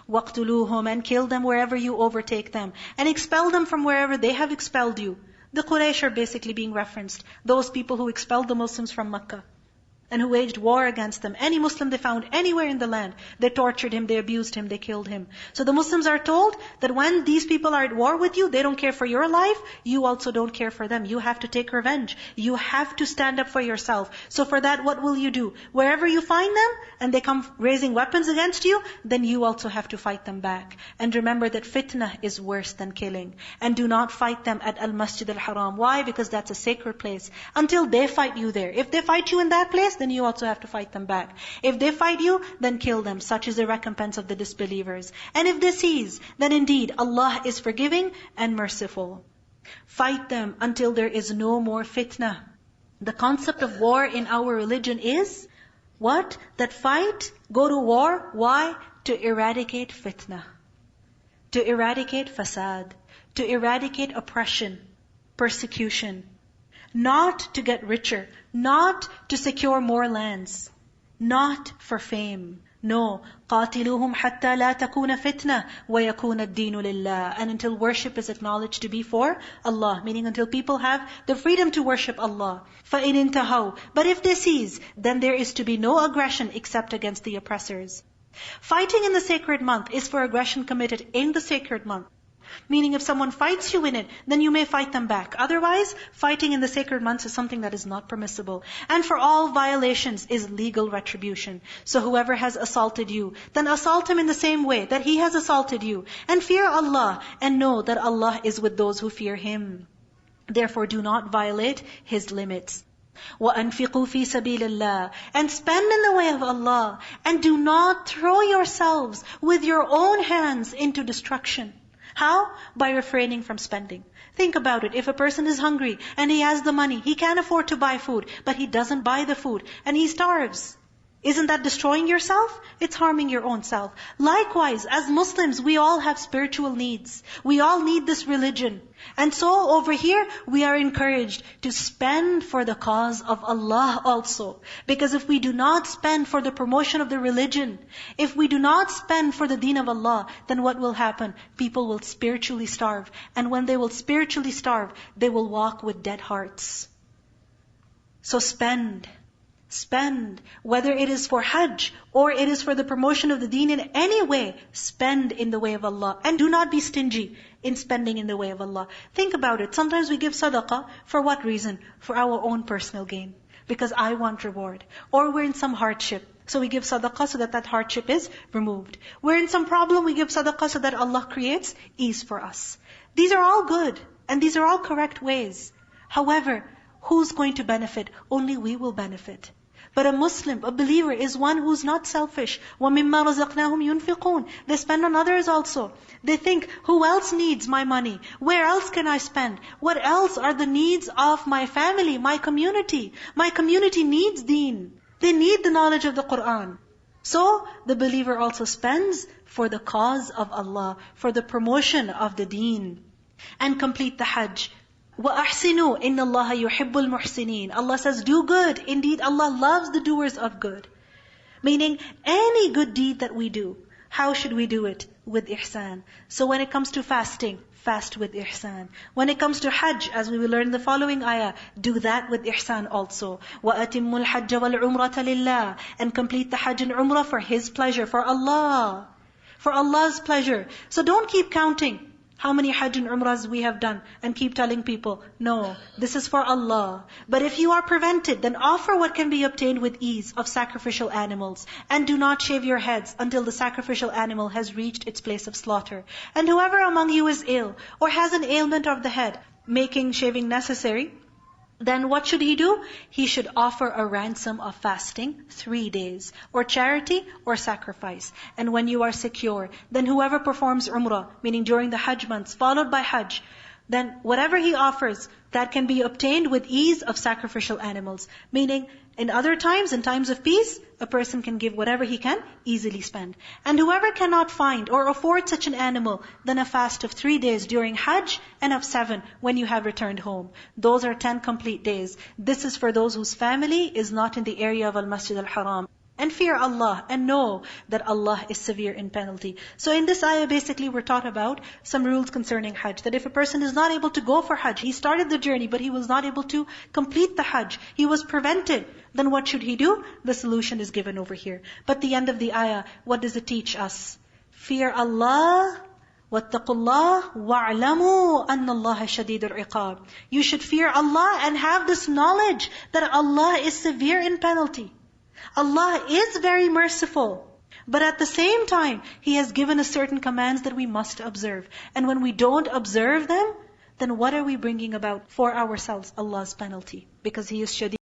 وَاقْتُلُوهُمْ, and kill them wherever you overtake them, and expel them from wherever they have expelled you. The Quraysh are basically being referenced. Those people who expelled the Muslims from Makkah and who waged war against them. Any Muslim they found anywhere in the land, they tortured him, they abused him, they killed him. So the Muslims are told that when these people are at war with you, they don't care for your life, you also don't care for them. You have to take revenge. You have to stand up for yourself. So for that, what will you do? Wherever you find them, and they come raising weapons against you, then you also have to fight them back. And remember that fitna is worse than killing. And do not fight them at Al-Masjid Al-Haram. Why? Because that's a sacred place. Until they fight you there. If they fight you in that place, then you also have to fight them back. If they fight you, then kill them. Such is the recompense of the disbelievers. And if they cease, then indeed Allah is forgiving and merciful. Fight them until there is no more fitna. The concept of war in our religion is what? That fight, go to war. Why? To eradicate fitna. To eradicate fasad. To eradicate oppression, persecution. Not to get richer. Not to secure more lands. Not for fame. No. قَاتِلُوهُمْ حَتَّى لَا تَكُونَ فِتْنَةً وَيَكُونَ الدِّينُ لِلَّهِ. And until worship is acknowledged to be for Allah. Meaning until people have the freedom to worship Allah. فَإِنِ انْتَهَوْا. But if they cease, then there is to be no aggression except against the oppressors. Fighting in the sacred month is for aggression committed in the sacred month. Meaning if someone fights you in it, then you may fight them back. Otherwise, fighting in the sacred months is something that is not permissible. And for all violations is legal retribution. So whoever has assaulted you, then assault him in the same way that he has assaulted you. And fear Allah, and know that Allah is with those who fear Him. Therefore do not violate His limits. وَأَنْفِقُوا فِي سَبِيلِ اللَّهِ. And spend in the way of Allah. And do not throw yourselves with your own hands into destruction. How? By refraining from spending. Think about it. If a person is hungry and he has the money, he can't afford to buy food, but he doesn't buy the food and he starves. Isn't that destroying yourself? It's harming your own self. Likewise, as Muslims, we all have spiritual needs. We all need this religion. And so over here, we are encouraged to spend for the cause of Allah also. Because if we do not spend for the promotion of the religion, if we do not spend for the deen of Allah, then what will happen? People will spiritually starve. And when they will spiritually starve, they will walk with dead hearts. So spend. Spend, whether it is for Hajj or it is for the promotion of the deen in any way, spend in the way of Allah. And do not be stingy in spending in the way of Allah. Think about it. Sometimes we give sadaqah, for what reason? For our own personal gain. Because I want reward. Or we're in some hardship. So we give sadaqah so that that hardship is removed. We're in some problem, we give sadaqah so that Allah creates ease for us. These are all good. And these are all correct ways. However, who's going to benefit? Only we will benefit. But a Muslim, a believer, is one who's not selfish. وَمِمَّا رَزَقْنَاهُمْ يُنْفِقُونَ. They spend on others also. They think, who else needs my money? Where else can I spend? What else are the needs of my family, my community? My community needs deen. They need the knowledge of the Qur'an. So, the believer also spends for the cause of Allah, for the promotion of the deen. And complete the Hajj. وَأَحْسِنُوا إِنَّ اللَّهَ يُحِبُّ الْمُحْسِنِينَ. Allah says, do good. Indeed, Allah loves the doers of good. Meaning, any good deed that we do, how should we do it? With ihsan. So when it comes to fasting, fast with ihsan. When it comes to Hajj, as we will learn in the following ayah, do that with ihsan also. وَأَتِمُّ الْحَجَّ وَالْعُمْرَةَ لِلَّهِ. And complete the Hajj and Umrah for His pleasure, for Allah. For Allah's pleasure. So don't keep counting how many Hajj and Umrahs we have done and keep telling people, no, this is for Allah. But if you are prevented, then offer what can be obtained with ease of sacrificial animals. And do not shave your heads until the sacrificial animal has reached its place of slaughter. And whoever among you is ill or has an ailment of the head, making shaving necessary, then what should he do? He should offer a ransom of fasting 3 days, or charity, or sacrifice. And when you are secure, then whoever performs Umrah, meaning during the Hajj months, followed by Hajj, then whatever he offers, that can be obtained with ease of sacrificial animals. Meaning, in other times, in times of peace, a person can give whatever he can easily spend. And whoever cannot find or afford such an animal, then a fast of 3 days during Hajj and of 7 when you have returned home. Those are 10 complete days. This is for those whose family is not in the area of Al-Masjid Al-Haram. And fear Allah and know that Allah is severe in penalty. So in this ayah, basically we're taught about some rules concerning Hajj. That if a person is not able to go for Hajj, he started the journey but he was not able to complete the Hajj, he was prevented, then what should he do? The solution is given over here. But the end of the ayah, what does it teach us? Fear Allah, وَاتَّقُوا اللَّهَ وَاعْلَمُوا أَنَّ اللَّهَ شَدِيدُ الْعِقَابِ. You should fear Allah and have this knowledge that Allah is severe in penalty. Allah is very merciful. But at the same time, He has given us certain commands that we must observe. And when we don't observe them, then what are we bringing about for ourselves? Allah's penalty. Because He is shadid.